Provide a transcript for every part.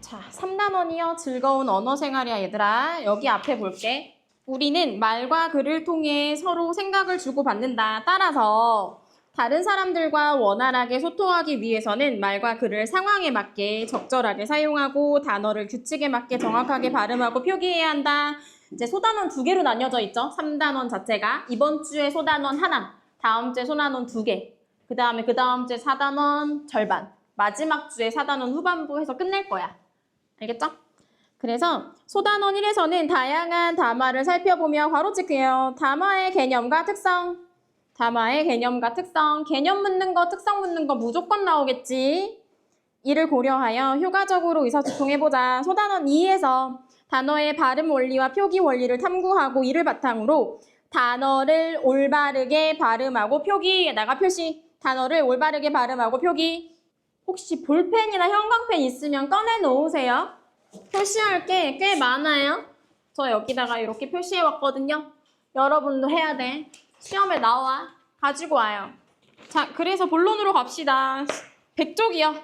자, 3단원이요. 즐거운 언어 생활이야, 얘들아. 여기 앞에 볼게. 우리는 말과 글을 통해 서로 생각을 주고받는다. 따라서 다른 사람들과 원활하게 소통하기 위해서는 말과 글을 상황에 맞게 적절하게 사용하고 단어를 규칙에 맞게 정확하게 발음하고 표기해야 한다. 이제 소단원 2개로 나뉘어져 있죠. 3단원 자체가. 이번 주에 소단원 하나, 다음 주에 소단원 2개, 그 다음 주에 4단원 절반, 마지막 주에 4단원 후반부 해서 끝낼 거야. 알겠죠? 그래서 소단원 1에서는 다양한 담화를 살펴보며 괄호찍기예요. 담화의 개념과 특성. 담화의 개념과 특성. 개념 묻는 거, 특성 묻는 거 무조건 나오겠지. 이를 고려하여 효과적으로 의사소통해보자. 소단원 2에서 단어의 발음 원리와 표기 원리를 탐구하고 이를 바탕으로 단어를 올바르게 발음하고 표기에다가 표시. 단어를 올바르게 발음하고 표기. 혹시 볼펜이나 형광펜 있으면 꺼내 놓으세요. 표시할 게 꽤 많아요. 저 여기다가 이렇게 표시해 왔거든요. 여러분도 해야 돼. 시험에 나와. 가지고 와요. 자, 그래서 본론으로 갑시다. 100쪽이요.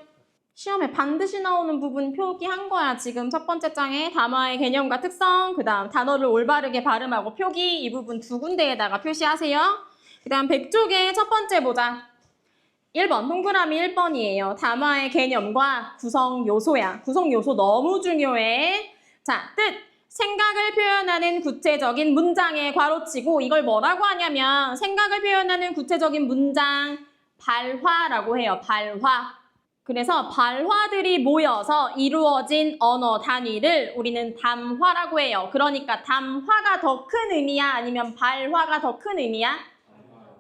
시험에 반드시 나오는 부분 표기한 거야. 지금 첫 번째 장에 담화의 개념과 특성, 그 다음 단어를 올바르게 발음하고 표기, 이 부분 2군데에다가 표시하세요. 그 다음 100쪽의 첫 번째 보자. 1번, 동그라미 1번이에요. 담화의 개념과 구성 요소야. 구성 요소 너무 중요해. 자, 뜻. 생각을 표현하는 구체적인 문장에 괄호치고 이걸 뭐라고 하냐면 생각을 표현하는 구체적인 문장 발화라고 해요. 발화. 그래서 발화들이 모여서 이루어진 언어 단위를 우리는 담화라고 해요. 그러니까 담화가 더 큰 의미야? 아니면 발화가 더 큰 의미야?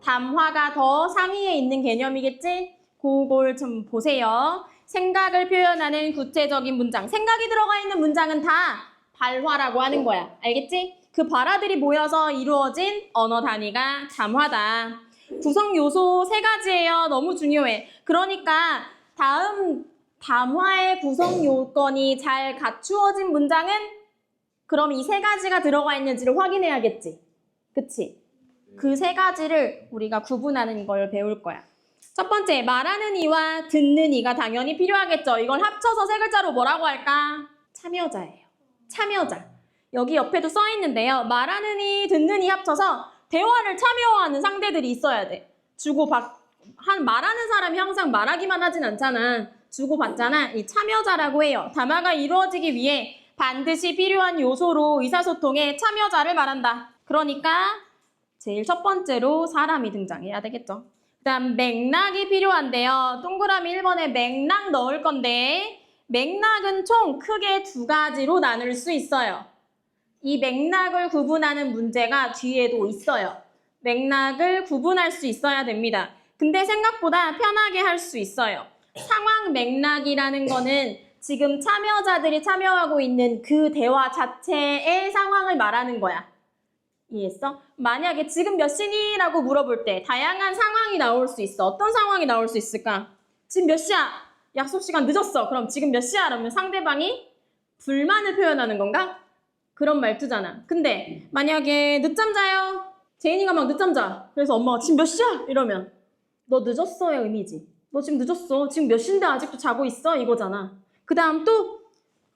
담화가 더 상위에 있는 개념이겠지? 그걸 좀 보세요. 생각을 표현하는 구체적인 문장. 생각이 들어가 있는 문장은 다 발화라고 하는 거야. 알겠지? 그 발화들이 모여서 이루어진 언어 단위가 담화다. 구성 요소 3가지예요. 너무 중요해. 그러니까 다음 담화의 구성 요건이 잘 갖추어진 문장은 그럼 이 3가지가 들어가 있는지를 확인해야겠지. 그치? 그 3가지를 우리가 구분하는 걸 배울 거야. 첫 번째, 말하는 이와 듣는 이가 당연히 필요하겠죠. 이걸 합쳐서 3글자로 뭐라고 할까? 참여자예요. 참여자. 여기 옆에도 써 있는데요. 말하는 이, 듣는 이 합쳐서 대화를 참여하는 상대들이 있어야 돼. 말하는 사람이 항상 말하기만 하진 않잖아. 주고받잖아. 이 참여자라고 해요. 담화가 이루어지기 위해 반드시 필요한 요소로 의사소통에 참여자를 말한다. 그러니까 제일 첫 번째로 사람이 등장해야 되겠죠. 그 다음 맥락이 필요한데요. 동그라미 1번에 맥락 넣을 건데 맥락은 총 크게 2가지로 나눌 수 있어요. 이 맥락을 구분하는 문제가 뒤에도 있어요. 맥락을 구분할 수 있어야 됩니다. 근데 생각보다 편하게 할 수 있어요. 상황 맥락이라는 거는 지금 참여자들이 참여하고 있는 그 대화 자체의 상황을 말하는 거야. 이해했어? 만약에 지금 몇 시니? 라고 물어볼 때 다양한 상황이 나올 수 있어. 어떤 상황이 나올 수 있을까? 지금 몇 시야? 약속 시간 늦었어. 그럼 지금 몇 시야? 그러면 상대방이 불만을 표현하는 건가? 그런 말투잖아. 근데 만약에 늦잠 자요. 제인이가 막 늦잠 자. 그래서 엄마가 지금 몇 시야? 이러면 너 늦었어의 의미지. 너 지금 늦었어. 지금 몇 시인데 아직도 자고 있어? 이거잖아. 그 다음 또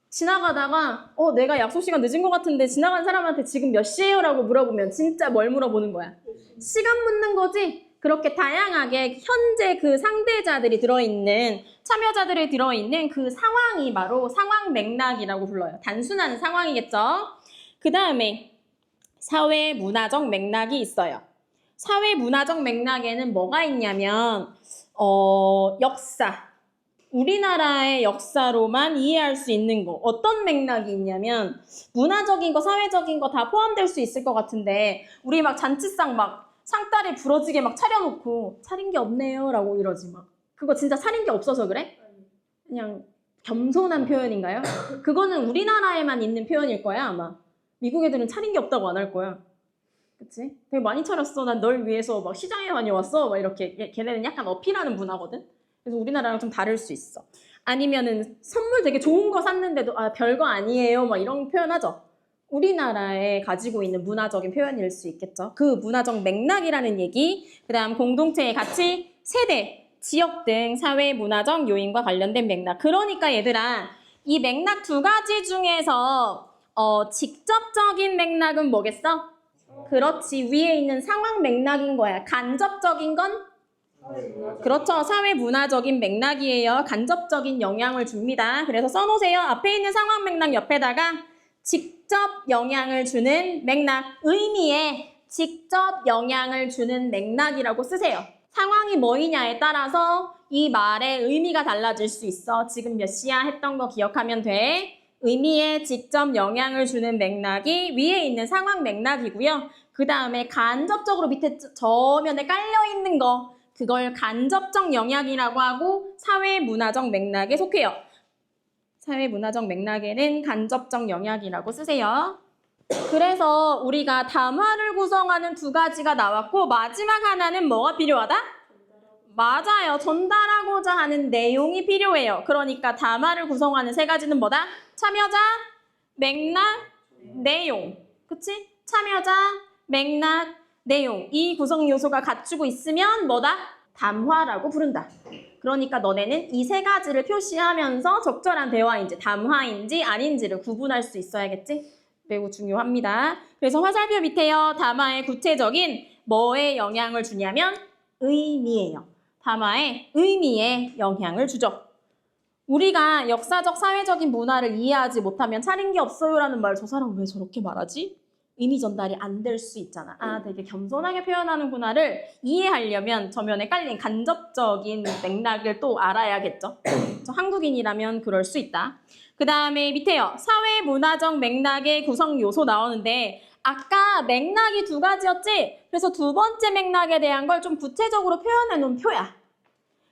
지나가다가 내가 약속 시간 늦은 것 같은데 지나간 사람한테 지금 몇 시예요? 라고 물어보면 진짜 뭘 물어보는 거야? 시간 묻는 거지? 그렇게 다양하게 현재 그 상대자들이 들어있는 참여자들이 들어있는 그 상황이 바로 상황 맥락이라고 불러요. 단순한 상황이겠죠? 그 다음에 사회 문화적 맥락이 있어요. 사회 문화적 맥락에는 뭐가 있냐면 역사. 우리나라의 역사로만 이해할 수 있는 거. 어떤 맥락이 있냐면 문화적인 거, 사회적인 거 다 포함될 수 있을 것 같은데 우리 막 잔치상 막 상다리 부러지게 막 차려놓고 차린 게 없네요 라고 이러지 막. 그거 진짜 차린 게 없어서 그래? 그냥 겸손한 표현인가요? 그거는 우리나라에만 있는 표현일 거야 아마. 미국 애들은 차린 게 없다고 안 할 거야. 그치? 되게 많이 차렸어. 난 널 위해서 막 시장에 다녀왔어. 막 이렇게. 걔네는 약간 어필하는 문화거든? 그래서 우리나라랑 좀 다를 수 있어. 아니면은 선물 되게 좋은 거 샀는데도 별거 아니에요. 막 이런 표현하죠. 우리나라에 가지고 있는 문화적인 표현일 수 있겠죠. 그 문화적 맥락이라는 얘기, 그 다음 공동체의 가치, 세대, 지역 등 사회 문화적 요인과 관련된 맥락. 그러니까 얘들아, 이 맥락 두 가지 중에서 직접적인 맥락은 뭐겠어? 그렇지. 위에 있는 상황 맥락인 거야. 간접적인 건? 그렇죠. 사회 문화적인 맥락이에요. 간접적인 영향을 줍니다. 그래서 써놓으세요. 앞에 있는 상황 맥락 옆에다가 직접 영향을 주는 맥락, 의미에 직접 영향을 주는 맥락이라고 쓰세요. 상황이 뭐이냐에 따라서 이 말의 의미가 달라질 수 있어. 지금 몇 시야 했던 거 기억하면 돼. 의미에 직접 영향을 주는 맥락이 위에 있는 상황 맥락이고요. 그 다음에 간접적으로 밑에 저면에 깔려있는 거, 그걸 간접적 영향이라고 하고 사회문화적 맥락에 속해요. 사회문화적 맥락에는 간접적 영향이라고 쓰세요. 그래서 우리가 담화를 구성하는 두 가지가 나왔고 마지막 하나는 뭐가 필요하다? 맞아요. 전달하고자 하는 내용이 필요해요. 그러니까 담화를 구성하는 세 가지는 뭐다? 참여자, 맥락, 내용. 그치? 참여자, 맥락, 내용. 이 구성 요소가 갖추고 있으면 뭐다? 담화라고 부른다. 그러니까 너네는 이 세 가지를 표시하면서 적절한 대화인지 담화인지 아닌지를 구분할 수 있어야겠지? 매우 중요합니다. 그래서 화살표 밑에요. 담화의 구체적인 뭐에 영향을 주냐면 의미예요. 담화의 의미에 영향을 주죠. 우리가 역사적, 사회적인 문화를 이해하지 못하면 차린 게 없어요라는 말 저 사람 왜 저렇게 말하지? 의미 전달이 안 될 수 있잖아. 아, 되게 겸손하게 표현하는구나를 이해하려면 저면에 깔린 간접적인 맥락을 또 알아야겠죠. 저 한국인이라면 그럴 수 있다. 그 다음에 밑에요. 사회문화적 맥락의 구성 요소 나오는데 아까 맥락이 두 가지였지? 그래서 두 번째 맥락에 대한 걸 좀 구체적으로 표현해 놓은 표야.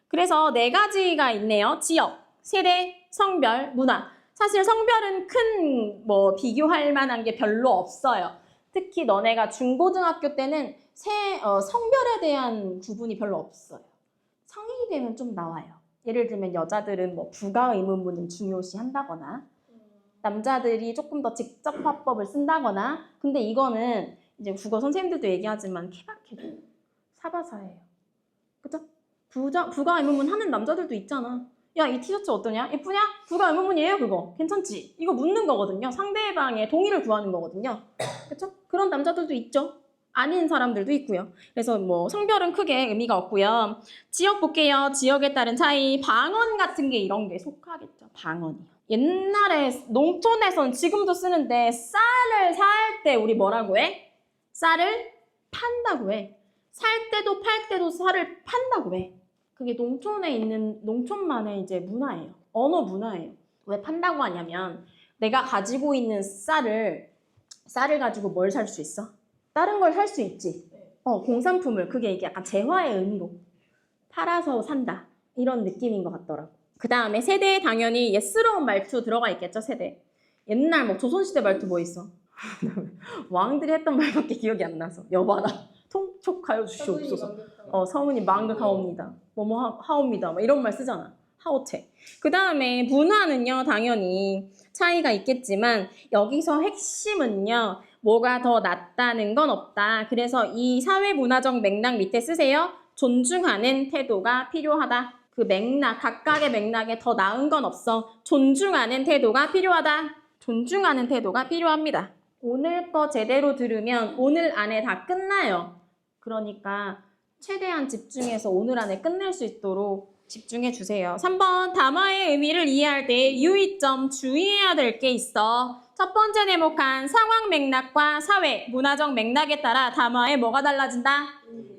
그래서 네 가지가 있네요. 지역, 세대, 성별, 문화. 사실 성별은 큰 비교할 만한 게 별로 없어요. 특히 너네가 중고등학교 때는 성별에 대한 구분이 별로 없어요. 성인이 되면 좀 나와요. 예를 들면 여자들은 부가 의문문을 중요시 한다거나 남자들이 조금 더 직접 화법을 쓴다거나 근데 이거는 이제 국어 선생님들도 얘기하지만 케바케도 사바사예요. 그죠? 부가 의문문 하는 남자들도 있잖아. 야, 이 티셔츠 어떠냐? 예쁘냐? 부가 의문문이에요, 그거. 괜찮지? 이거 묻는 거거든요. 상대방의 동의를 구하는 거거든요. 그쵸? 그런 남자들도 있죠. 아닌 사람들도 있고요. 그래서 성별은 크게 의미가 없고요. 지역 볼게요. 지역에 따른 차이. 방언 같은 게 이런 게 속하겠죠. 방언이요. 옛날에 농촌에선 지금도 쓰는데 쌀을 살 때 우리 뭐라고 해? 쌀을 판다고 해. 살 때도 팔 때도 쌀을 판다고 해. 그게 농촌에 있는 농촌만의 이제 문화예요. 언어 문화예요. 왜 판다고 하냐면 내가 가지고 있는 쌀을 가지고 뭘 살 수 있어? 다른 걸 살 수 있지. 공산품을 그게 이게 약간 재화의 의미로 팔아서 산다. 이런 느낌인 것 같더라고. 그 다음에 세대에 당연히 옛스러운 말투 들어가 있겠죠, 세대. 옛날 조선시대 말투 뭐 있어? 왕들이 했던 말밖에 기억이 안 나서. 여봐라. 통촉하여 주시옵소서. 서문이 망극하옵니다. 하옵니다. 이런 말 쓰잖아. 하오체. 그 다음에 문화는요, 당연히 차이가 있겠지만 여기서 핵심은요, 뭐가 더 낫다는 건 없다. 그래서 이 사회문화적 맥락 밑에 쓰세요. 존중하는 태도가 필요하다. 그 맥락, 각각의 맥락에 더 나은 건 없어. 존중하는 태도가 필요하다. 존중하는 태도가 필요합니다. 오늘 거 제대로 들으면 오늘 안에 다 끝나요. 그러니까 최대한 집중해서 오늘 안에 끝낼 수 있도록 집중해 주세요. 3번 담화의 의미를 이해할 때 유의점 주의해야 될 게 있어. 첫 번째 대목한 상황 맥락과 사회, 문화적 맥락에 따라 담화에 뭐가 달라진다?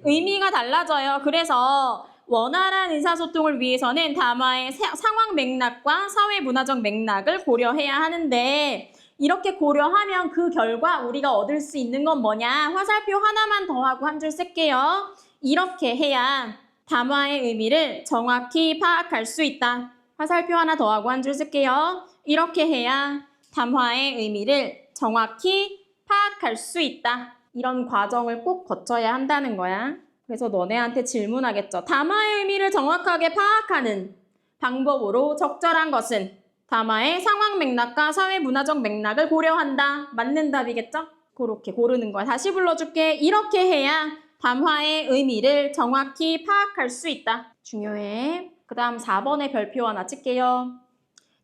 의미가 달라져요. 그래서 원활한 의사소통을 위해서는 담화의 상황 맥락과 사회, 문화적 맥락을 고려해야 하는데 이렇게 고려하면 그 결과 우리가 얻을 수 있는 건 뭐냐? 화살표 하나만 더하고 한 줄 쓸게요. 이렇게 해야 담화의 의미를 정확히 파악할 수 있다. 화살표 하나 더하고 한 줄 쓸게요. 이렇게 해야 담화의 의미를 정확히 파악할 수 있다. 이런 과정을 꼭 거쳐야 한다는 거야. 그래서 너네한테 질문하겠죠. 담화의 의미를 정확하게 파악하는 방법으로 적절한 것은 담화의 상황 맥락과 사회 문화적 맥락을 고려한다. 맞는 답이겠죠? 그렇게 고르는 거야. 다시 불러줄게. 이렇게 해야 담화의 의미를 정확히 파악할 수 있다. 중요해. 그 다음 4번의 별표 하나 찍게요.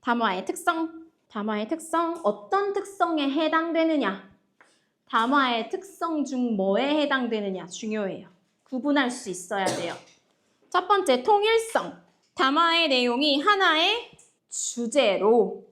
담화의 특성. 담화의 특성, 어떤 특성에 해당되느냐? 담화의 특성 중 뭐에 해당되느냐 중요해요. 구분할 수 있어야 돼요. 첫 번째, 통일성. 담화의 내용이 하나의 주제로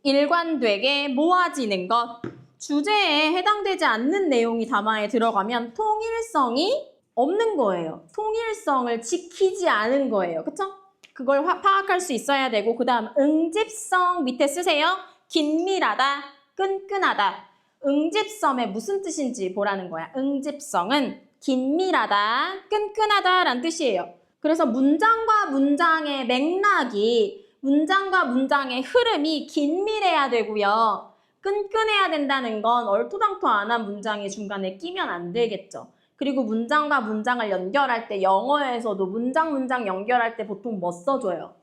일관되게 모아지는 것. 주제에 해당되지 않는 내용이 담화에 들어가면 통일성이 없는 거예요. 통일성을 지키지 않은 거예요. 그쵸? 그걸 파악할 수 있어야 되고, 그 다음 응집성 밑에 쓰세요. 긴밀하다, 끈끈하다. 응집성의 무슨 뜻인지 보라는 거야. 응집성은 긴밀하다, 끈끈하다라는 뜻이에요. 그래서 문장과 문장의 맥락이, 문장과 문장의 흐름이 긴밀해야 되고요. 끈끈해야 된다는 건 얼토당토 안 한 문장이 중간에 끼면 안 되겠죠. 그리고 문장과 문장을 연결할 때 영어에서도 문장 연결할 때 보통 뭐 써줘요?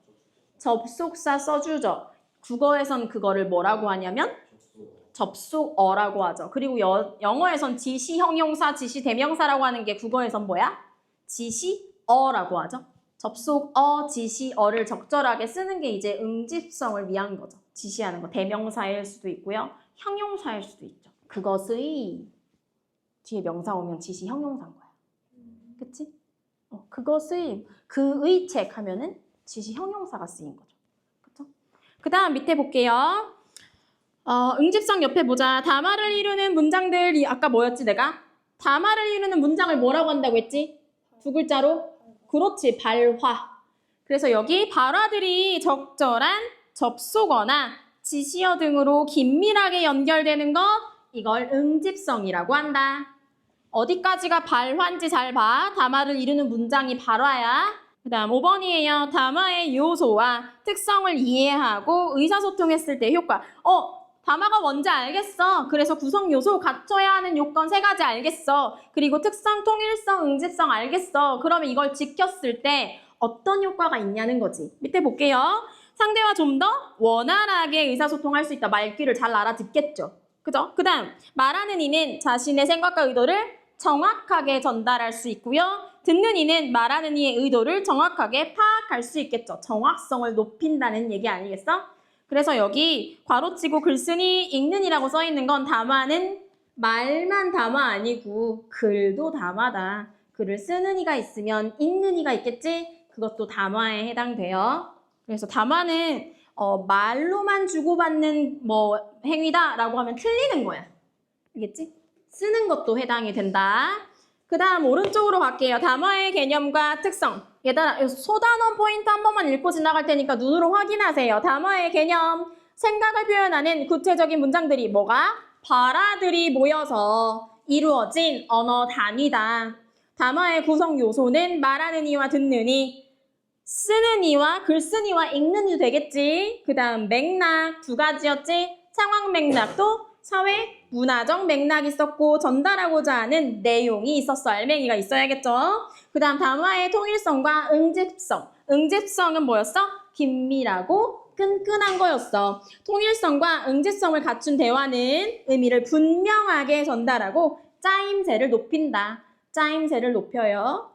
접속사 써주죠. 국어에선 그거를 뭐라고 하냐면 접속어라고 하죠. 그리고 영어에선 지시 형용사, 지시 대명사라고 하는 게 국어에선 뭐야? 지시어라고 하죠. 접속어, 지시어를 적절하게 쓰는 게 이제 응집성을 위한 거죠. 지시하는 거. 대명사일 수도 있고요. 형용사일 수도 있죠. 그것의 뒤에 명사 오면 지시 형용사인 거야. 그치? 그것의, 그의 책 하면은 지시 형용사가 쓰인 거죠. 그쵸? 그 다음 밑에 볼게요. 응집성 옆에 보자. 담화를 이루는 문장들이 아까 뭐였지 내가? 담화를 이루는 문장을 뭐라고 한다고 했지? 두 글자로? 그렇지, 발화. 그래서 여기 발화들이 적절한 접속어나 지시어 등으로 긴밀하게 연결되는 것, 이걸 응집성이라고 한다. 어디까지가 발화인지 잘 봐. 담화를 이루는 문장이 발화야. 그 다음 5번이에요. 담화의 요소와 특성을 이해하고 의사소통했을 때 효과. 담화가 뭔지 알겠어. 그래서 구성 요소, 갖춰야 하는 요건 3가지 알겠어. 그리고 특성, 통일성, 응집성 알겠어. 그러면 이걸 지켰을 때 어떤 효과가 있냐는 거지. 밑에 볼게요. 상대와 좀 더 원활하게 의사소통할 수 있다. 말귀를 잘 알아듣겠죠. 그죠? 그 다음 말하는 이는 자신의 생각과 의도를 정확하게 전달할 수 있고요. 듣는 이는 말하는 이의 의도를 정확하게 파악할 수 있겠죠. 정확성을 높인다는 얘기 아니겠어? 그래서 여기 괄호치고 글쓰니 읽는 이라고 써있는 건 담화는 말만 담화 아니고 글도 담화다. 글을 쓰는 이가 있으면 읽는 이가 있겠지? 그것도 담화에 해당돼요. 그래서 담화는 말로만 주고받는 행위다라고 하면 틀리는 거야. 알겠지? 쓰는 것도 해당이 된다. 그 다음 오른쪽으로 갈게요. 담화의 개념과 특성. 얘들아, 소단원 포인트 한 번만 읽고 지나갈 테니까 눈으로 확인하세요. 담화의 개념, 생각을 표현하는 구체적인 문장들이 뭐가? 발화들이 모여서 이루어진 언어 단위다. 담화의 구성 요소는 말하는 이와 듣는 이, 쓰는 이와 글쓴 이와 읽는 이 되겠지. 그 다음 맥락 2가지였지. 상황 맥락도 사회, 문화적 맥락이 있었고 전달하고자 하는 내용이 있었어. 알맹이가 있어야겠죠. 그 다음 담화의 통일성과 응집성. 응집성은 뭐였어? 긴밀하고 끈끈한 거였어. 통일성과 응집성을 갖춘 대화는 의미를 분명하게 전달하고 짜임새를 높인다. 짜임새를 높여요.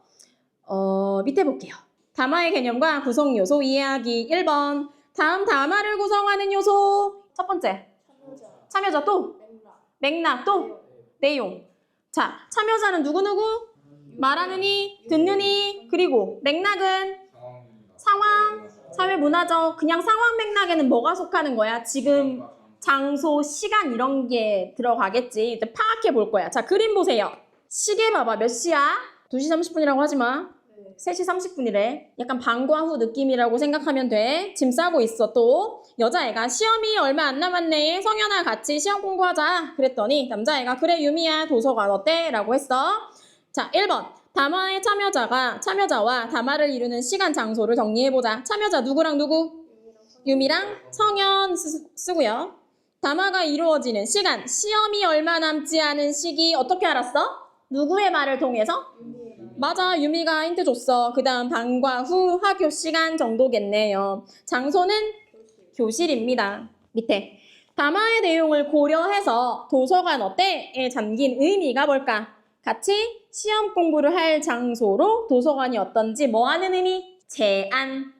밑에 볼게요. 담화의 개념과 구성 요소 이해하기. 1번. 다음 담화를 구성하는 요소. 첫 번째. 참여자 또? 맥락 또? 내용. 자, 참여자는 누구누구? 말하는 이, 듣는 이, 그리고 맥락은? 상황, 사회 문화적. 그냥 상황 맥락에는 뭐가 속하는 거야? 지금, 장소, 시간 이런 게 들어가겠지. 이제 파악해 볼 거야. 자, 그림 보세요. 시계 봐봐. 몇 시야? 2시 30분이라고 하지 마. 3시 30분이래. 약간 방과 후 느낌이라고 생각하면 돼. 짐 싸고 있어 또. 여자애가 시험이 얼마 안 남았네. 성현아 같이 시험 공부하자. 그랬더니 남자애가 그래 유미야 도서관 어때? 라고 했어. 자 1번. 담화의 참여자와 담화를 이루는 시간 장소를 정리해보자. 참여자 누구랑 누구? 유미랑 성현 쓰고요. 담화가 이루어지는 시간. 시험이 얼마 남지 않은 시기 어떻게 알았어? 누구의 말을 통해서? 맞아, 유미가 힌트 줬어. 그 다음 방과 후 학교 시간 정도겠네요. 장소는 교실입니다. 밑에 담화의 내용을 고려해서 도서관 어때?에 담긴 의미가 뭘까? 같이 시험 공부를 할 장소로 도서관이 어떤지 뭐 하는 의미?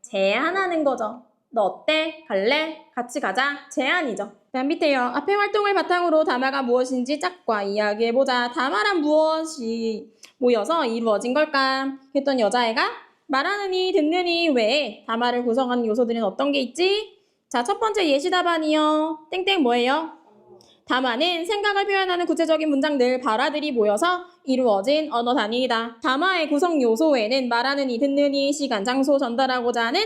제안하는 거죠. 너 어때? 갈래? 같이 가자. 제안이죠. 다음 밑에요. 앞의 활동을 바탕으로 담화가 무엇인지 짝과 이야기해보자. 담화란 무엇이 모여서 이루어진 걸까? 그랬더니 여자애가 말하느니 듣느니 외에 담화를 구성하는 요소들은 어떤 게 있지? 자, 첫 번째 예시 답안이요. 땡땡 뭐예요? 담화는 생각을 표현하는 구체적인 문장들, 발화들이 모여서 이루어진 언어 단위이다. 담화의 구성 요소에는 말하느니, 듣느니, 시간, 장소, 전달하고자 하는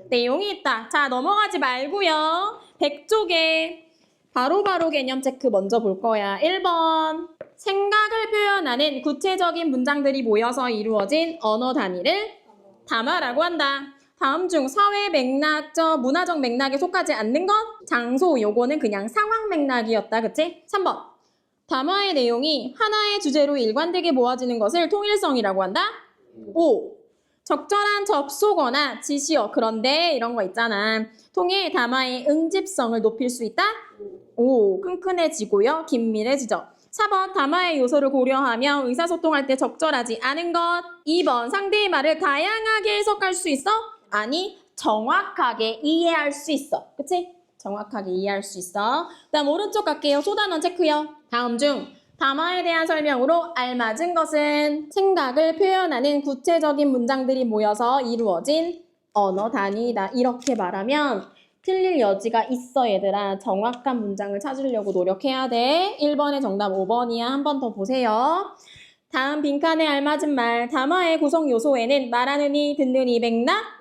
내용이 있다. 자, 넘어가지 말고요. 100쪽에 바로바로 개념 체크 먼저 볼 거야. 1번. 생각을 표현하는 구체적인 문장들이 모여서 이루어진 언어 단위를 담화라고 한다. 다음 중 사회 맥락적, 문화적 맥락에 속하지 않는 것? 장소, 요거는 그냥 상황 맥락이었다. 그치? 3번. 담화의 내용이 하나의 주제로 일관되게 모아지는 것을 통일성이라고 한다. 5. 적절한 접속어나 지시어, 그런데 이런 거 있잖아. 통해 담화의 응집성을 높일 수 있다. 5. 끈끈해지고요. 긴밀해지죠. 4번. 담화의 요소를 고려하며 의사소통할 때 적절하지 않은 것. 2번. 상대의 말을 다양하게 해석할 수 있어? 아니, 정확하게 이해할 수 있어. 그치? 정확하게 이해할 수 있어. 다음 오른쪽 갈게요. 소단원 체크요. 다음 중 담화에 대한 설명으로 알맞은 것은 생각을 표현하는 구체적인 문장들이 모여서 이루어진 언어 단위이다. 이렇게 말하면 틀릴 여지가 있어, 얘들아. 정확한 문장을 찾으려고 노력해야 돼. 1번의 정답 5번이야. 한 번 더 보세요. 다음 빈칸에 알맞은 말. 담화의 구성 요소에는 말하느니, 듣느니, 맥락,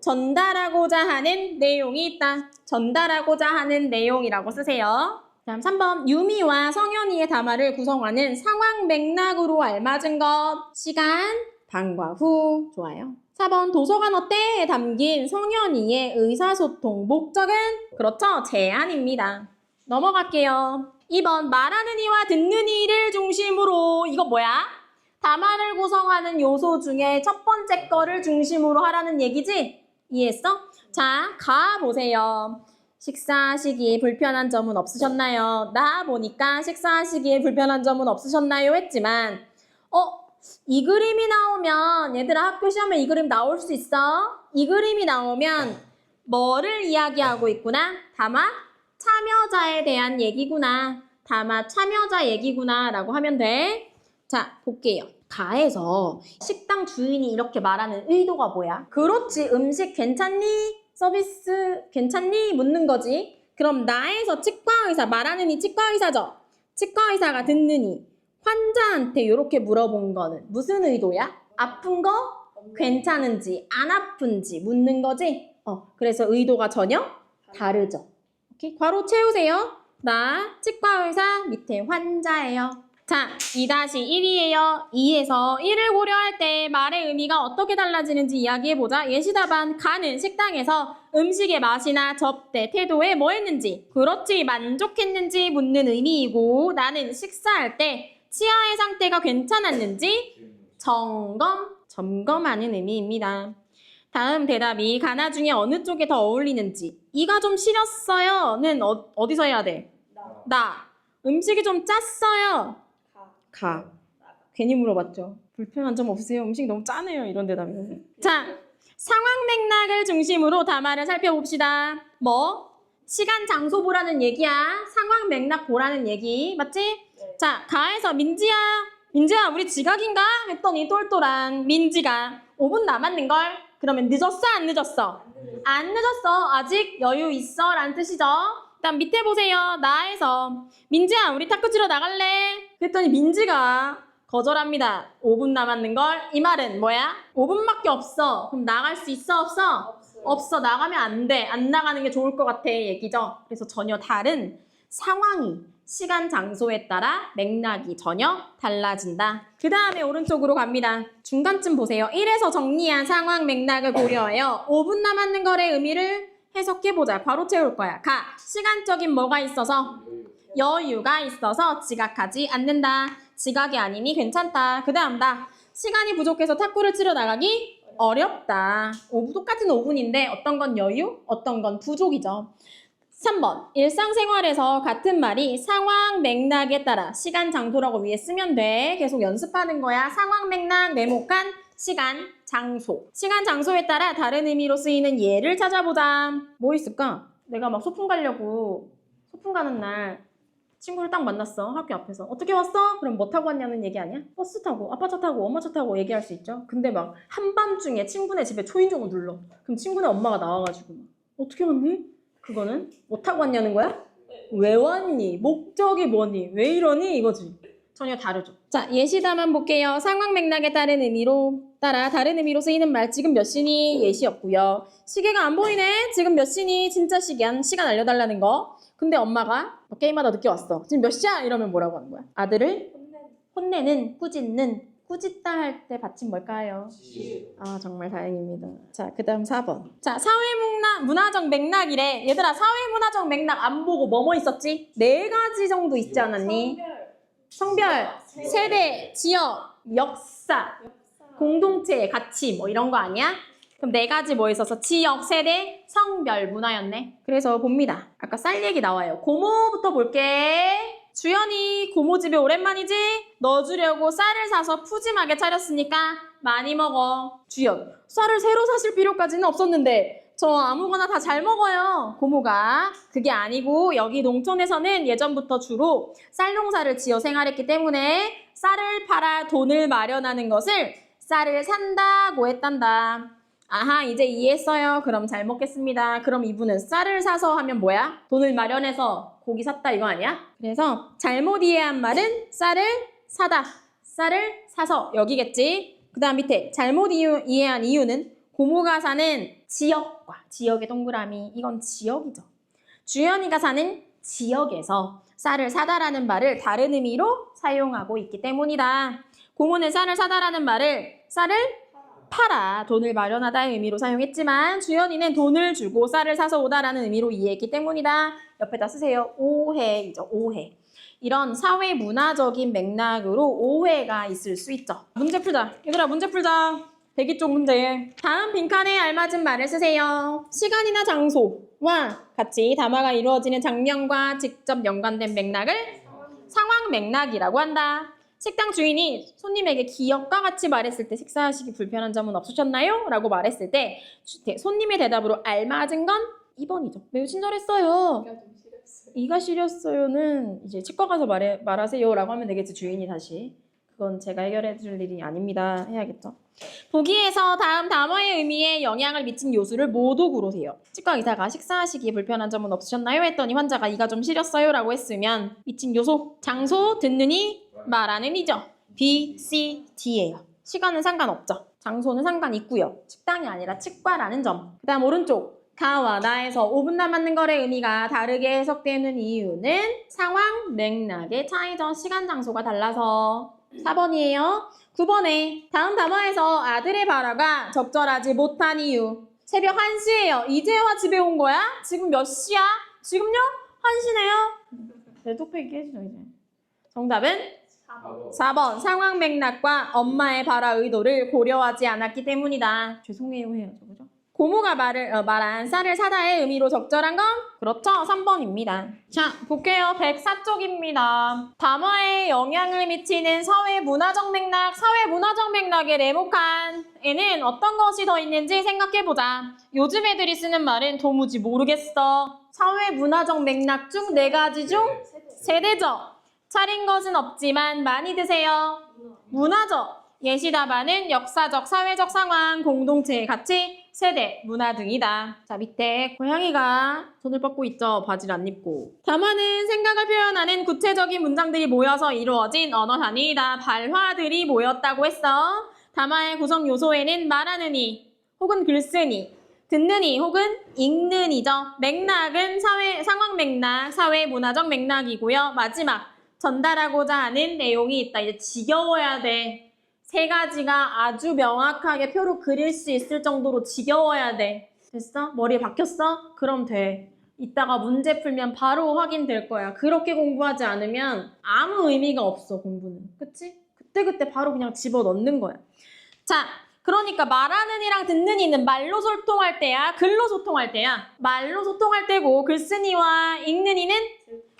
전달하고자 하는 내용이 있다. 전달하고자 하는 내용이라고 쓰세요. 다음 3번. 유미와 성현이의 담화를 구성하는 상황 맥락으로 알맞은 것. 시간, 방과 후. 좋아요. 4번. 도서관 어때에 담긴 성현이의 의사소통. 목적은? 그렇죠. 제안입니다. 넘어갈게요. 2번. 말하는 이와 듣는 이를 중심으로. 이거 뭐야? 담화를 구성하는 요소 중에 첫 번째 거를 중심으로 하라는 얘기지? 이해했어? 자, 가보세요. 식사하시기에 불편한 점은 없으셨나요? 나 보니까 식사하시기에 불편한 점은 없으셨나요? 했지만 이 그림이 나오면 얘들아 학교 시험에 이 그림 나올 수 있어? 이 그림이 나오면 뭐를 이야기하고 있구나? 담화 참여자에 대한 얘기구나. 담화 참여자 얘기구나 라고 하면 돼. 자, 볼게요. 가에서 식당 주인이 이렇게 말하는 의도가 뭐야? 그렇지, 음식 괜찮니? 서비스 괜찮니? 묻는 거지. 그럼 나에서 치과의사, 말하는 이 치과의사죠? 치과의사가 듣는 이 환자한테 이렇게 물어본 거는 무슨 의도야? 아픈 거? 괜찮은지 안 아픈지 묻는 거지? 그래서 의도가 전혀 다르죠. 오케이? 괄호 채우세요. 나 치과의사, 밑에 환자예요. 자, 2-1이에요. 2에서 1을 고려할 때 말의 의미가 어떻게 달라지는지 이야기해보자. 예시답안 가는 식당에서 음식의 맛이나 접대, 태도에 뭐 했는지, 그렇지 만족했는지 묻는 의미이고, 나는 식사할 때 치아의 상태가 괜찮았는지 점검하는 의미입니다. 다음 대답이 가나 중에 어느 쪽에 더 어울리는지. 이가 좀 시렸어요는 어디서 해야 돼? 나. 음식이 좀 짰어요. 가. 괜히 물어봤죠. 불편한 점 없으세요? 음식 너무 짜네요. 이런 대답이요. 자, 상황 맥락을 중심으로 담화를 살펴봅시다. 뭐? 시간, 장소 보라는 얘기야. 상황 맥락 보라는 얘기. 맞지? 네. 자, 가에서 민지야, 우리 지각인가? 했더니 똘똘한 민지가 5분 남았는걸? 그러면 늦었어? 안 늦었어? 안 늦었어. 아직 여유 있어? 라는 뜻이죠. 일단 밑에 보세요. 나에서 민지야, 우리 탁구 치러 나갈래? 그랬더니 민지가 거절합니다. 5분 남았는걸? 이 말은 뭐야? 5분밖에 없어. 그럼 나갈 수 있어? 없어? 없어. 나가면 안 돼. 안 나가는 게 좋을 것 같아. 얘기죠. 그래서 전혀 다른 상황이 시간, 장소에 따라 맥락이 전혀 달라진다. 그 다음에 오른쪽으로 갑니다. 중간쯤 보세요. 1에서 정리한 상황 맥락을 고려하여 5분 남았는 걸의 의미를 해석해보자. 괄호 채울 거야. 가. 시간적인 뭐가 있어서? 여유가 있어서 지각하지 않는다. 지각이 아니니 괜찮다. 그 다음 나. 시간이 부족해서 탁구를 치러 나가기 어렵다. 똑같은 5분인데 어떤 건 여유, 어떤 건 부족이죠. 3번. 일상생활에서 같은 말이 상황 맥락에 따라 시간, 장소라고 위에 쓰면 돼. 계속 연습하는 거야. 상황 맥락, 네모칸 시간, 장소. 시간, 장소에 따라 다른 의미로 쓰이는 예를 찾아보자. 뭐 있을까? 내가 막 소풍 가려고 소풍 가는 날 친구를 딱 만났어. 학교 앞에서. 어떻게 왔어? 그럼 뭐 타고 왔냐는 얘기 아니야? 버스 타고, 아빠 차 타고, 엄마 차 타고 얘기할 수 있죠. 근데 막 한밤중에 친구네 집에 초인종을 눌러. 그럼 친구네 엄마가 나와가지고 어떻게 왔니? 그거는 뭐 타고 왔냐는 거야? 왜 왔니? 목적이 뭐니? 왜 이러니? 이거지. 전혀 다르죠. 자, 예시다만 볼게요. 상황 맥락에 따른 따라 다른 의미로 쓰이는 말. 지금 몇 시니? 예시였고요. 시계가 안 보이네? 지금 몇 시니? 진짜 시간 알려달라는 거. 근데 엄마가 게임하다 늦게 왔어. 지금 몇 시야? 이러면 뭐라고 하는 거야? 아들을 혼내는, 꾸짖는, 꾸짖다 할 때 받침 뭘까요? 아, 정말 다행입니다. 자, 그 다음 4번. 자, 문화적 맥락이래. 얘들아, 사회문화적 맥락 안 보고 뭐뭐 있었지? 4가지 정도 있지 않았니? 성별, 세대, 지역, 역사, 공동체, 가치 뭐 이런 거 아니야? 그럼 4가지 뭐 있어서 지역, 세대, 성별, 문화였네. 그래서 봅니다. 아까 쌀 얘기 나와요. 고모부터 볼게. 주연이 고모 집에 오랜만이지? 넣어주려고 쌀을 사서 푸짐하게 차렸으니까 많이 먹어. 주연, 쌀을 새로 사실 필요까지는 없었는데 저 아무거나 다 잘 먹어요. 고모가. 그게 아니고 여기 농촌에서는 예전부터 주로 쌀 농사를 지어 생활했기 때문에 쌀을 팔아 돈을 마련하는 것을 쌀을 산다고 했단다. 아하, 이제 이해했어요. 그럼 잘 먹겠습니다. 그럼 이분은 쌀을 사서 하면 뭐야? 돈을 마련해서 고기 샀다 이거 아니야? 그래서 잘못 이해한 말은 쌀을 사다, 쌀을 사서 여기겠지. 그 다음 밑에 잘못 이해한 이유는 고모가 사는 지역과 지역의 동그라미, 이건 지역이죠. 주연이가 사는 지역에서 쌀을 사다라는 말을 다른 의미로 사용하고 있기 때문이다. 고모는 쌀을 사다라는 말을 쌀을 팔아 돈을 마련하다의 의미로 사용했지만 주연이는 돈을 주고 쌀을 사서 오다라는 의미로 이해했기 때문이다. 옆에다 쓰세요. 오해이죠. 오해. 이런 사회 문화적인 맥락으로 오해가 있을 수 있죠. 문제 풀자. 얘들아 문제 풀자. 대기 쪽 문제. 다음 빈칸에 알맞은 말을 쓰세요. 시간이나 장소와 같이 담화가 이루어지는 장면과 직접 연관된 맥락을 상황 맥락이라고 한다. 식당 주인이 손님에게 기역과 같이 말했을 때 식사하시기 불편한 점은 없으셨나요? 라고 말했을 때 손님의 대답으로 알맞은 건 2번이죠. 매우 친절했어요. 이가 시렸어요는 이제 치과 가서 말하세요 라고 하면 되겠지. 주인이 다시. 그건 제가 해결해 줄 일이 아닙니다. 해야겠죠. 보기에서 다음 단어의 의미에 영향을 미친 요소를 모두 고르세요. 치과 의사가 식사하시기에 불편한 점은 없으셨나요? 했더니 환자가 이가 좀 시렸어요 라고 했으면 미친 요소, 장소, 듣느니, 말하는 이죠. B, C, D예요. 시간은 상관없죠. 장소는 상관 있고요. 식당이 아니라 치과라는 점. 그 다음 오른쪽. 가와 나에서 5분 남았는 거의 의미가 다르게 해석되는 이유는 상황, 맥락의 차이죠. 시간, 장소가 달라서. 4번이에요. 9번에 다음 단어에서 아들의 발화가 적절하지 못한 이유. 새벽 1시예요. 이제와 집에 온 거야? 지금 몇 시야? 지금요? 1시네요. 네, 뚝배기 해주죠 이제. 정답은 4번. 상황 맥락과 엄마의 발화 의도를 고려하지 않았기 때문이다. 죄송해요 해야죠. 그죠? 고모가 말한 쌀을 사다의 의미로 적절한 건? 그렇죠. 3번입니다. 자, 볼게요. 104쪽입니다. 담화에 영향을 미치는 사회문화적 맥락의 네모칸에는 어떤 것이 더 있는지 생각해보자. 요즘 애들이 쓰는 말은 도무지 모르겠어. 사회문화적 맥락 중 4가지 중 세대적. 차린 것은 없지만 많이 드세요. 문화적. 예시 답안은 역사적, 사회적 상황, 공동체의 가치, 세대, 문화 등이다. 자, 밑에 고양이가 손을 뻗고 있죠. 바지를 안 입고. 담화는 생각을 표현하는 구체적인 문장들이 모여서 이루어진 언어 단위이다. 발화들이 모였다고 했어. 담화의 구성 요소에는 말하는 이, 혹은 글쓰니, 듣는 이, 혹은 읽는 이죠. 맥락은 상황 맥락, 사회 문화적 맥락이고요. 마지막, 전달하고자 하는 내용이 있다. 이제 지겨워야 돼. 3가지가 아주 명확하게 표로 그릴 수 있을 정도로 지겨워야 돼. 됐어? 머리에 박혔어? 그럼 돼. 이따가 문제 풀면 바로 확인될 거야. 그렇게 공부하지 않으면 아무 의미가 없어, 공부는. 그치? 그때그때 바로 그냥 집어넣는 거야. 자, 그러니까 말하는 이랑 듣는 이는 말로 소통할 때야? 글로 소통할 때야? 말로 소통할 때고 글쓰니와 읽는 이는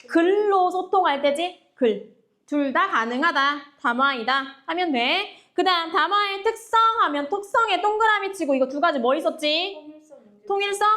글로 소통할 때지? 글. 둘 다 가능하다. 담화이다. 하면 돼. 그 다음 담화의 특성 하면 특성에 동그라미 치고 이거 두 가지 뭐 있었지? 통일성,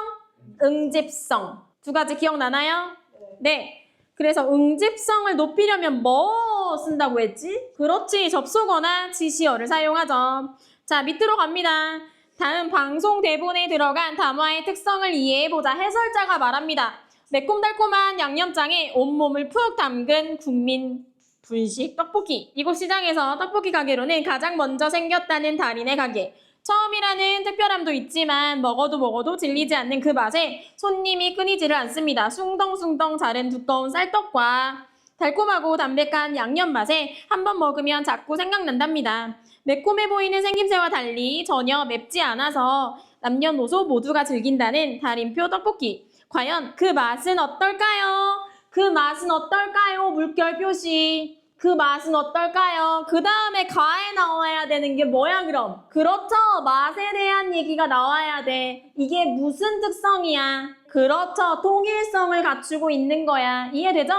응집성. 두 가지 기억나나요? 네. 그래서 응집성을 높이려면 뭐 쓴다고 했지? 그렇지. 접속어나 지시어를 사용하죠. 자, 밑으로 갑니다. 다음 방송 대본에 들어간 담화의 특성을 이해해보자. 해설자가 말합니다. 매콤달콤한 양념장에 온몸을 푹 담근 국민 분식 떡볶이. 이곳 시장에서 떡볶이 가게로는 가장 먼저 생겼다는 달인의 가게. 처음이라는 특별함도 있지만 먹어도 질리지 않는 그 맛에 손님이 끊이지를 않습니다. 숭덩숭덩 자른 두꺼운 쌀떡과 달콤하고 담백한 양념 맛에 한 번 먹으면 자꾸 생각난답니다. 매콤해 보이는 생김새와 달리 전혀 맵지 않아서 남녀노소 모두가 즐긴다는 달인표 떡볶이. 과연 그 맛은 어떨까요? 그 맛은 어떨까요? 물결 표시. 그 맛은 어떨까요? 그 다음에 가에 나와야 되는 게 뭐야 그럼? 그렇죠. 맛에 대한 얘기가 나와야 돼. 이게 무슨 특성이야? 그렇죠. 통일성을 갖추고 있는 거야. 이해되죠?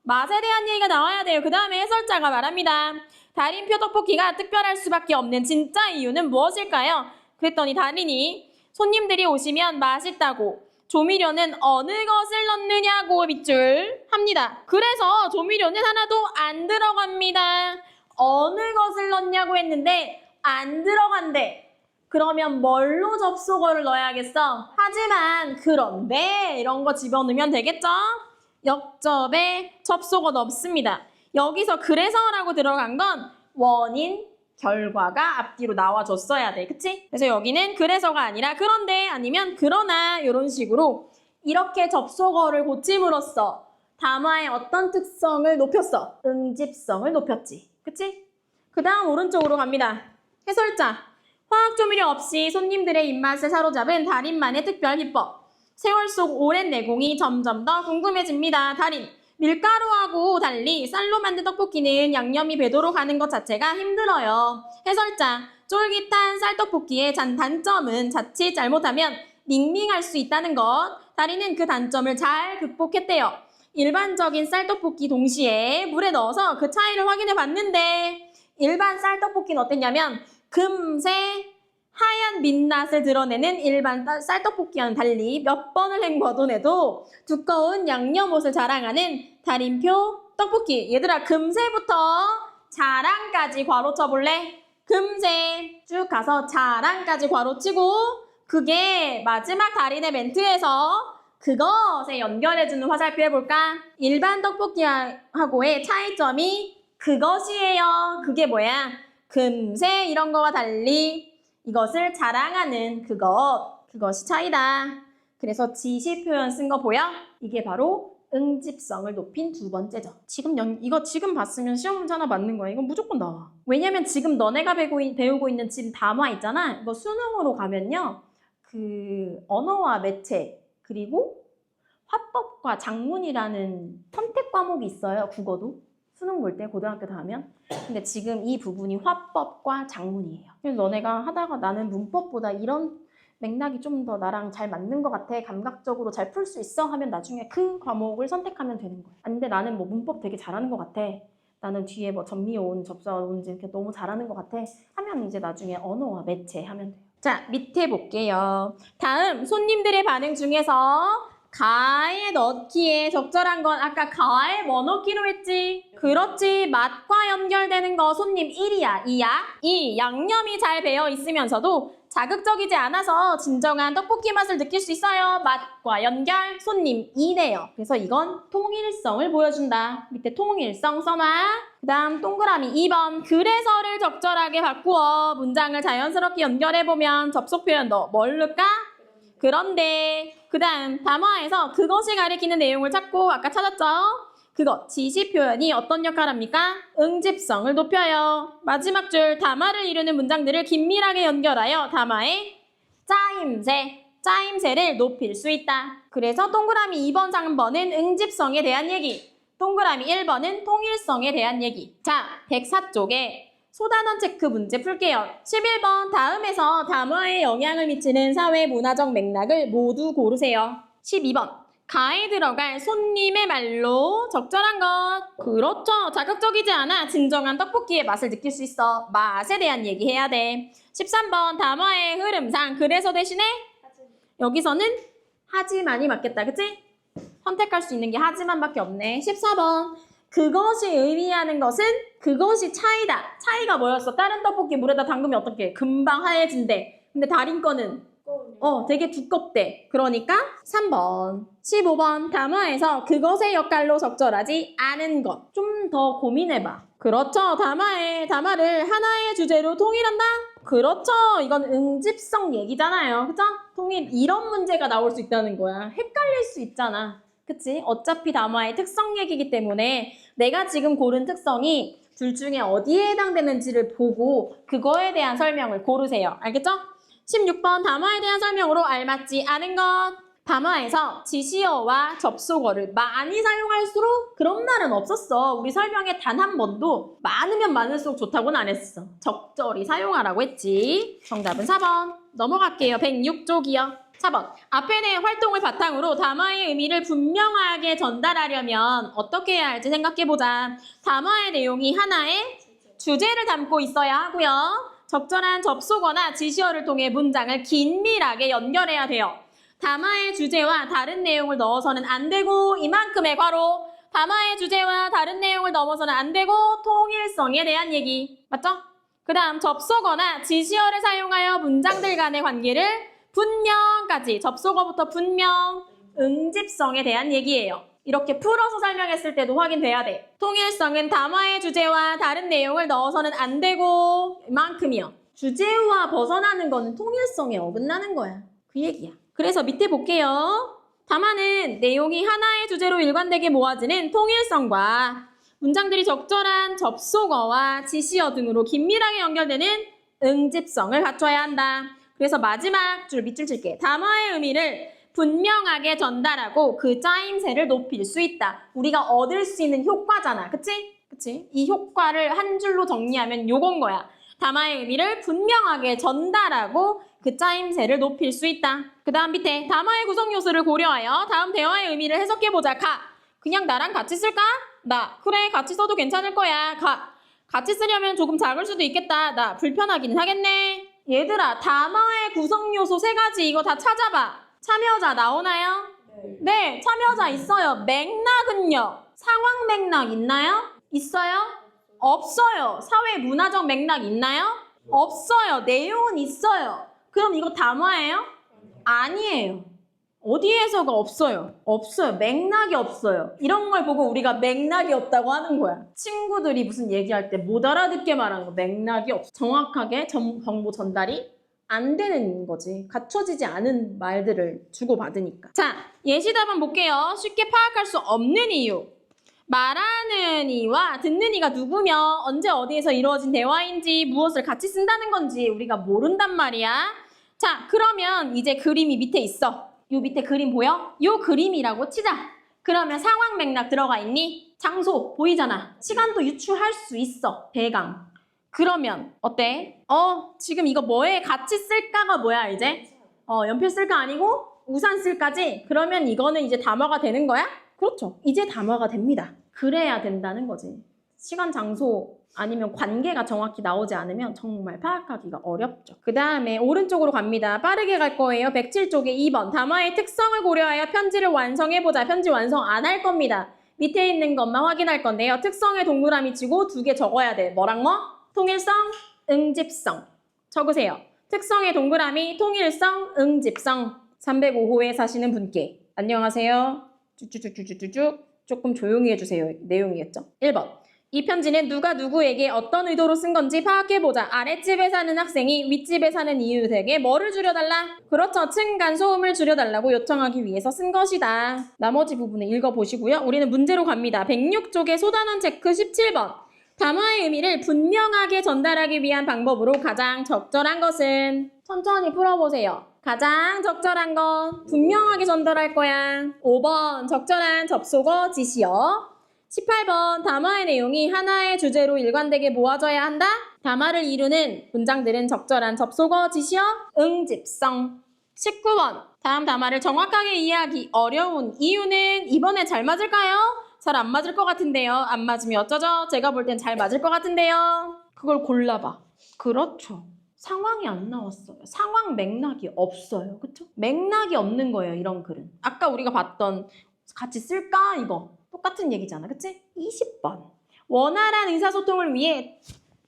맛에 대한 얘기가 나와야 돼요. 그 다음에 해설자가 말합니다. 달인표 떡볶이가 특별할 수밖에 없는 진짜 이유는 무엇일까요? 그랬더니 달인이 손님들이 오시면 맛있다고 조미료는 어느 것을 넣느냐고 밑줄 합니다. 그래서 조미료는 하나도 안 들어갑니다. 어느 것을 넣냐고 했는데 안 들어간대. 그러면 뭘로 접속어를 넣어야겠어? 하지만 그런데 이런 거 집어넣으면 되겠죠? 역접에 접속어 넣습니다. 여기서 그래서라고 들어간 건 원인, 결과가 앞뒤로 나와줬어야 돼. 그치? 그래서 여기는 그래서가 아니라 그런데 아니면 그러나 이런 식으로 이렇게 접속어를 고침으로써 담화의 어떤 특성을 높였어? 응집성을 높였지. 그치? 그 다음 오른쪽으로 갑니다. 해설자. 화학조미료 없이 손님들의 입맛을 사로잡은 달인만의 특별 비법. 세월 속 오랜 내공이 점점 더 궁금해집니다. 달인. 밀가루하고 달리 쌀로 만든 떡볶이는 양념이 배도록 하는 것 자체가 힘들어요. 해설자, 쫄깃한 쌀떡볶이의 단점은 자칫 잘못하면 닝닝할 수 있다는 것. 달인은 그 단점을 잘 극복했대요. 일반적인 쌀떡볶이 동시에 물에 넣어서 그 차이를 확인해 봤는데 일반 쌀떡볶이는 어땠냐면 금세 하얀 민낯을 드러내는 일반 쌀떡볶이와는 달리 몇 번을 헹궈도 두꺼운 양념옷을 자랑하는 달인표 떡볶이. 얘들아 금세부터 자랑까지 괄호 쳐볼래? 금세 쭉 가서 자랑까지 괄호 치고 그게 마지막 달인의 멘트에서 그것에 연결해주는 화살표 해볼까? 일반 떡볶이하고의 차이점이 그것이에요. 그게 뭐야? 금세 이런 거와 달리 이것을 자랑하는 그것이 차이다. 그래서 지시 표현 쓴 거 보여? 이게 바로 응집성을 높인 두 번째죠. 이거 지금 봤으면 시험 문제 하나 맞는 거야. 이건 무조건 나와. 왜냐면 지금 너네가 배우고 있는 지금 담화 있잖아. 이거 수능으로 가면요. 그 언어와 매체 그리고 화법과 작문이라는 선택 과목이 있어요. 국어도. 수능 볼 때 고등학교 다 하면. 근데 지금 이 부분이 화법과 작문이에요. 그래서 너네가 하다가 나는 문법보다 이런 맥락이 좀 더 나랑 잘 맞는 것 같아. 감각적으로 잘 풀 수 있어 하면 나중에 그 과목을 선택하면 되는 거야. 근데 나는 뭐 문법 되게 잘하는 것 같아. 나는 뒤에 뭐 전미어원, 접사어원 이렇게 너무 잘하는 것 같아. 하면 이제 나중에 언어와 매체 하면 돼요. 자, 밑에 볼게요. 다음 손님들의 반응 중에서 가에 넣기에 적절한 건 아까 가에 뭐 넣기로 했지? 그렇지. 맛과 연결되는 거 손님 1이야. 2야. 2. 양념이 잘 배어 있으면서도 자극적이지 않아서 진정한 떡볶이 맛을 느낄 수 있어요. 맛과 연결 손님 2네요. 그래서 이건 통일성을 보여준다. 밑에 통일성 써놔. 그 다음 동그라미 2번. 그래서를 적절하게 바꾸어 문장을 자연스럽게 연결해보면 접속 표현 뭘 넣을까? 그런데 그 다음 담화에서 그것이 가리키는 내용을 찾고 아까 찾았죠? 그것, 지시 표현이 어떤 역할을 합니까? 응집성을 높여요. 마지막 줄 담화를 이루는 문장들을 긴밀하게 연결하여 담화의 짜임새를 높일 수 있다. 그래서 동그라미 2번, 3번은 응집성에 대한 얘기, 동그라미 1번은 통일성에 대한 얘기. 자, 104쪽에 소단원 체크 문제 풀게요. 11번 다음에서 담화에 영향을 미치는 사회 문화적 맥락을 모두 고르세요. 12번 가에 들어갈 손님의 말로 적절한 것. 그렇죠. 자극적이지 않아 진정한 떡볶이의 맛을 느낄 수 있어. 맛에 대한 얘기해야 돼. 13번 담화의 흐름상 그래서 대신에 여기서는 하지만이 맞겠다. 그치? 선택할 수 있는 게 하지만밖에 없네. 14번 그것이 의미하는 것은 그것이 차이다. 차이가 뭐였어? 다른 떡볶이 물에다 담그면 어떡해? 금방 하얘진대. 근데 달인 거는 되게 두껍대. 그러니까 3번. 15번 담화에서 그것의 역할로 적절하지 않은 것. 좀 더 고민해봐. 그렇죠. 담화를 하나의 주제로 통일한다? 그렇죠. 이건 응집성 얘기잖아요. 그쵸? 통일, 이런 문제가 나올 수 있다는 거야. 헷갈릴 수 있잖아. 그치? 어차피 담화의 특성 얘기이기 때문에 내가 지금 고른 특성이 둘 중에 어디에 해당되는지를 보고 그거에 대한 설명을 고르세요. 알겠죠? 16번 담화에 대한 설명으로 알맞지 않은 것. 담화에서 지시어와 접속어를 많이 사용할수록 그런 말은 없었어. 우리 설명에 단 한 번도 많으면 많을수록 좋다고는 안 했어. 적절히 사용하라고 했지. 정답은 4번. 넘어갈게요. 106쪽이요. 4번. 앞에 내 활동을 바탕으로 담화의 의미를 분명하게 전달하려면 어떻게 해야 할지 생각해보자. 담화의 내용이 하나의 주제를 담고 있어야 하고요. 적절한 접속어나 지시어를 통해 문장을 긴밀하게 연결해야 돼요. 담화의 주제와 다른 내용을 넣어서는 안 되고 이만큼의 괄호. 담화의 주제와 다른 내용을 넘어서는 안 되고 통일성에 대한 얘기. 맞죠? 그 다음 접속어나 지시어를 사용하여 문장들 간의 관계를 분명까지 접속어부터 분명, 응집성에 대한 얘기예요. 이렇게 풀어서 설명했을 때도 확인돼야 돼. 통일성은 담화의 주제와 다른 내용을 넣어서는 안 되고 이만큼이요. 주제와 벗어나는 거는 통일성에 어긋나는 거야. 그 얘기야. 그래서 밑에 볼게요. 담화는 내용이 하나의 주제로 일관되게 모아지는 통일성과 문장들이 적절한 접속어와 지시어 등으로 긴밀하게 연결되는 응집성을 갖춰야 한다. 그래서 마지막 줄 밑줄 칠게. 담화의 의미를 분명하게 전달하고 그 짜임새를 높일 수 있다. 우리가 얻을 수 있는 효과잖아. 그치? 그치? 이 효과를 한 줄로 정리하면 요건 거야. 담화의 의미를 분명하게 전달하고 그 짜임새를 높일 수 있다. 그 다음 밑에 담화의 구성 요소를 고려하여 다음 대화의 의미를 해석해보자. 가. 그냥 나랑 같이 쓸까? 나. 그래, 같이 써도 괜찮을 거야. 가. 같이 쓰려면 조금 작을 수도 있겠다. 나. 불편하긴 하겠네. 얘들아, 담화의 구성 요소 3가지 이거 다 찾아봐. 참여자 나오나요? 네, 참여자 있어요. 맥락은요? 상황 맥락 있나요? 있어요? 없어요. 사회 문화적 맥락 있나요? 없어요. 내용은 있어요. 그럼 이거 담화예요? 아니에요. 어디에서가 없어요. 없어요. 맥락이 없어요. 이런 걸 보고 우리가 맥락이 없다고 하는 거야. 친구들이 무슨 얘기할 때 못 알아듣게 말하는 거 맥락이 없어. 정확하게 정보 전달이 안 되는 거지. 갖춰지지 않은 말들을 주고받으니까. 자, 예시답안 볼게요. 쉽게 파악할 수 없는 이유. 말하는 이와 듣는 이가 누구며 언제 어디에서 이루어진 대화인지 무엇을 같이 쓴다는 건지 우리가 모른단 말이야. 자, 그러면 이제 그림이 밑에 있어. 요 밑에 그림 보여? 요 그림이라고 치자. 그러면 상황 맥락 들어가 있니? 장소 보이잖아. 시간도 유추할 수 있어. 배경. 그러면 어때? 지금 이거 뭐에 같이 쓸까가 뭐야 이제? 연필 쓸까 아니고 우산 쓸까지? 그러면 이거는 이제 담화가 되는 거야? 그렇죠. 이제 담화가 됩니다. 그래야 된다는 거지. 시간, 장소 아니면 관계가 정확히 나오지 않으면 정말 파악하기가 어렵죠. 그 다음에 오른쪽으로 갑니다. 빠르게 갈 거예요. 107쪽에 2번. 담화의 특성을 고려하여 편지를 완성해보자. 편지 완성 안 할 겁니다. 밑에 있는 것만 확인할 건데요. 특성에 동그라미 치고 2개 적어야 돼. 뭐랑 뭐? 통일성, 응집성. 적으세요. 특성의 동그라미, 통일성, 응집성. 305호에 사시는 분께 안녕하세요. 쭉쭉쭉쭉쭉쭉 조금 조용히 해주세요. 내용이겠죠? 1번. 이 편지는 누가 누구에게 어떤 의도로 쓴 건지 파악해보자. 아랫집에 사는 학생이 윗집에 사는 이웃에게 뭐를 줄여달라? 그렇죠. 층간 소음을 줄여달라고 요청하기 위해서 쓴 것이다. 나머지 부분을 읽어보시고요. 우리는 문제로 갑니다. 106쪽에 소단원 체크 17번. 담화의 의미를 분명하게 전달하기 위한 방법으로 가장 적절한 것은? 천천히 풀어보세요. 가장 적절한 건 분명하게 전달할 거야. 5번 적절한 접속어 지시어. 18번 담화의 내용이 하나의 주제로 일관되게 모아져야 한다. 담화를 이루는 문장들은 적절한 접속어 지시어 응집성. 19번 다음 담화를 정확하게 이해하기 어려운 이유는 이번에 잘 맞을까요? 잘 안 맞을 것 같은데요. 안 맞으면 어쩌죠? 제가 볼 땐 잘 맞을 것 같은데요. 그걸 골라봐. 그렇죠. 상황이 안 나왔어요. 상황 맥락이 없어요. 그쵸? 맥락이 없는 거예요, 이런 글은. 아까 우리가 봤던 같이 쓸까? 이거. 똑같은 얘기잖아. 그치? 20번. 원활한 의사소통을 위해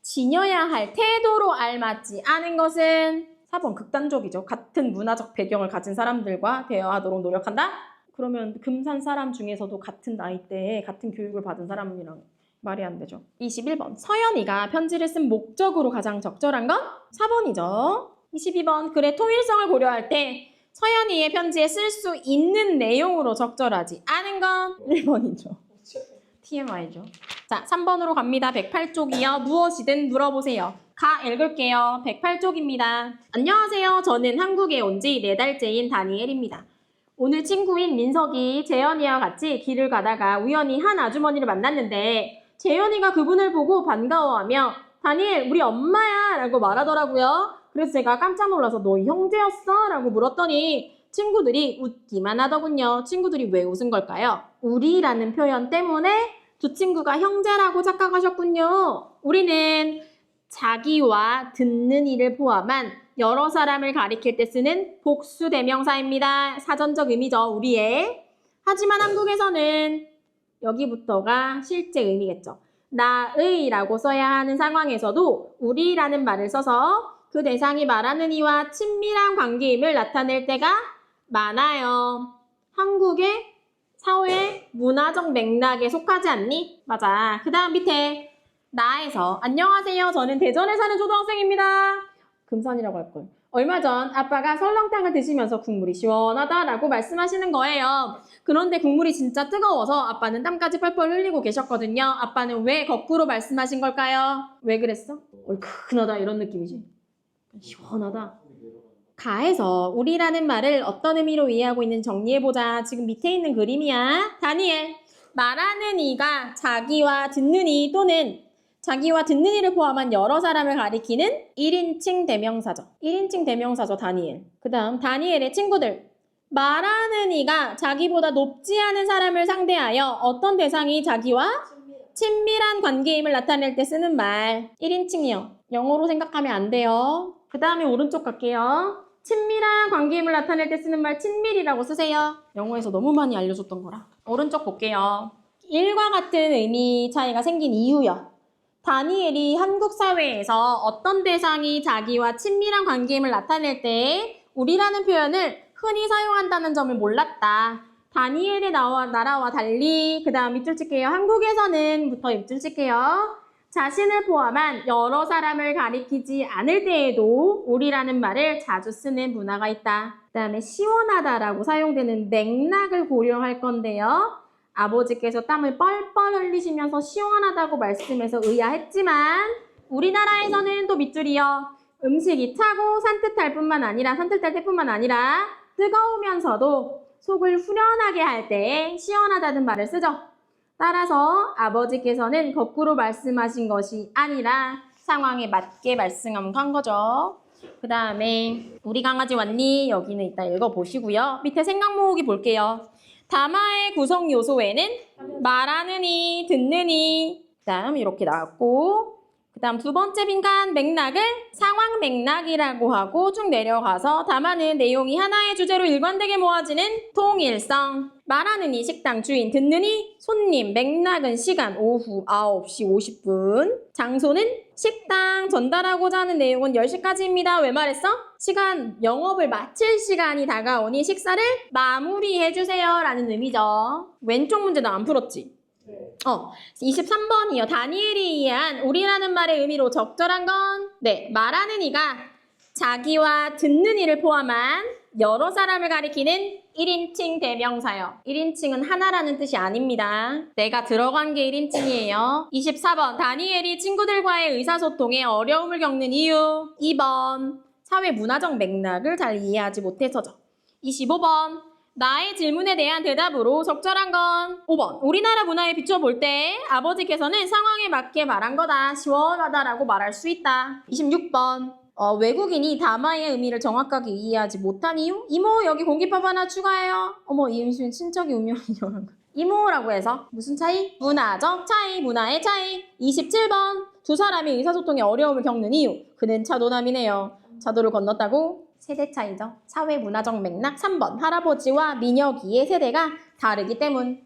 지녀야 할 태도로 알맞지 않은 것은 4번 극단적이죠. 같은 문화적 배경을 가진 사람들과 대화하도록 노력한다? 그러면 금산 사람 중에서도 같은 나이대에 같은 교육을 받은 사람이랑 말이 안 되죠. 21번. 서연이가 편지를 쓴 목적으로 가장 적절한 건 4번이죠. 22번. 글의 통일성을 고려할 때 서연이의 편지에 쓸 수 있는 내용으로 적절하지 않은 건 1번이죠. TMI죠. 자, 3번으로 갑니다. 108쪽이요. 무엇이든 물어보세요. 읽을게요. 108쪽입니다. 안녕하세요. 저는 한국에 온 지 4달째인 다니엘입니다. 오늘 친구인 민석이 재현이와 같이 길을 가다가 우연히 한 아주머니를 만났는데 재현이가 그분을 보고 반가워하며 다니엘, 우리 엄마야! 라고 말하더라고요. 그래서 제가 깜짝 놀라서 너 형제였어? 라고 물었더니 친구들이 웃기만 하더군요. 친구들이 왜 웃은 걸까요? 우리라는 표현 때문에 두 친구가 형제라고 착각하셨군요. 우리는 자기와 듣는 이를 포함한 여러 사람을 가리킬 때 쓰는 복수 대명사입니다. 사전적 의미죠, 우리의. 하지만 한국에서는 여기부터가 실제 의미겠죠. 나의라고 써야 하는 상황에서도 우리라는 말을 써서 그 대상이 말하는 이와 친밀한 관계임을 나타낼 때가 많아요. 한국의 사회 문화적 맥락에 속하지 않니? 맞아. 그 다음 밑에 나에서 안녕하세요. 저는 대전에 사는 초등학생입니다. 금산이라고 할걸. 얼마 전 아빠가 설렁탕을 드시면서 국물이 시원하다라고 말씀하시는 거예요. 그런데 국물이 진짜 뜨거워서 아빠는 땀까지 펄펄 흘리고 계셨거든요. 아빠는 왜 거꾸로 말씀하신 걸까요? 왜 그랬어? 얼큰하다 이런 느낌이지. 시원하다. 가에서 우리라는 말을 어떤 의미로 이해하고 있는지 정리해보자. 지금 밑에 있는 그림이야. 다니엘. 말하는 이가 자기와 듣는 이 또는 자기와 듣는 이를 포함한 여러 사람을 가리키는 1인칭 대명사죠. 1인칭 대명사죠, 다니엘. 그 다음 다니엘의 친구들. 말하는 이가 자기보다 높지 않은 사람을 상대하여 어떤 대상이 자기와 친밀한 관계임을 나타낼 때 쓰는 말. 1인칭이요. 영어로 생각하면 안 돼요. 그 다음에 오른쪽 갈게요. 친밀한 관계임을 나타낼 때 쓰는 말 친밀이라고 쓰세요. 영어에서 너무 많이 알려줬던 거라. 오른쪽 볼게요. 1과 같은 의미 차이가 생긴 이유요. 다니엘이 한국 사회에서 어떤 대상이 자기와 친밀한 관계임을 나타낼 때 우리라는 표현을 흔히 사용한다는 점을 몰랐다. 다니엘의 나라와 달리 그 다음 밑줄 칠게요. 한국에서는 밑줄 칠게요. 자신을 포함한 여러 사람을 가리키지 않을 때에도 우리라는 말을 자주 쓰는 문화가 있다. 그 다음에 시원하다라고 사용되는 맥락을 고려할 건데요. 아버지께서 땀을 뻘뻘 흘리시면서 시원하다고 말씀해서 의아했지만 우리나라에서는 또 밑줄이요. 음식이 차고 산뜻할 때뿐만 아니라 뜨거우면서도 속을 후련하게 할 때 시원하다는 말을 쓰죠. 따라서 아버지께서는 거꾸로 말씀하신 것이 아니라 상황에 맞게 말씀한 거죠. 그 다음에 우리 강아지 왔니? 여기는 이따 읽어보시고요. 밑에 생각 모으기 볼게요. 담화의 구성 요소에는 말하는 이, 듣는 이, 그 다음 이렇게 나왔고 그 다음 두 번째 빈칸 맥락을 상황 맥락이라고 하고 쭉 내려가서 담화는 내용이 하나의 주제로 일관되게 모아지는 통일성. 말하는 이 식당 주인, 듣는 이 손님, 맥락은 시간 오후 9시 50분. 장소는 식당, 전달하고자 하는 내용은 10시까지입니다. 왜 말했어? 시간, 영업을 마칠 시간이 다가오니 식사를 마무리해주세요 라는 의미죠. 왼쪽 문제는 안 풀었지? 23번이요. 다니엘이 이해한 우리라는 말의 의미로 적절한 건 말하는 이가 자기와 듣는 이를 포함한 여러 사람을 가리키는 1인칭 대명사요. 1인칭은 하나라는 뜻이 아닙니다. 내가 들어간 게 1인칭이에요. 24번. 다니엘이 친구들과의 의사소통에 어려움을 겪는 이유. 2번. 사회 문화적 맥락을 잘 이해하지 못해서죠. 25번. 나의 질문에 대한 대답으로 적절한 건 5번. 우리나라 문화에 비춰볼 때 아버지께서는 상황에 맞게 말한 거다. 시원하다라고 말할 수 있다. 26번. 외국인이 담화의 의미를 정확하게 이해하지 못한 이유? 이모, 여기 공깃밥 하나 추가해요. 어머, 이음수는 친척이 운명이요. 이모라고 해서 무슨 차이? 문화적 차이, 문화의 차이. 27번. 두 사람이 의사소통에 어려움을 겪는 이유. 그는 차도남이네요. 차도를 건넜다고? 세대 차이죠. 사회 문화적 맥락. 3번. 할아버지와 민혁이의 세대가 다르기 때문.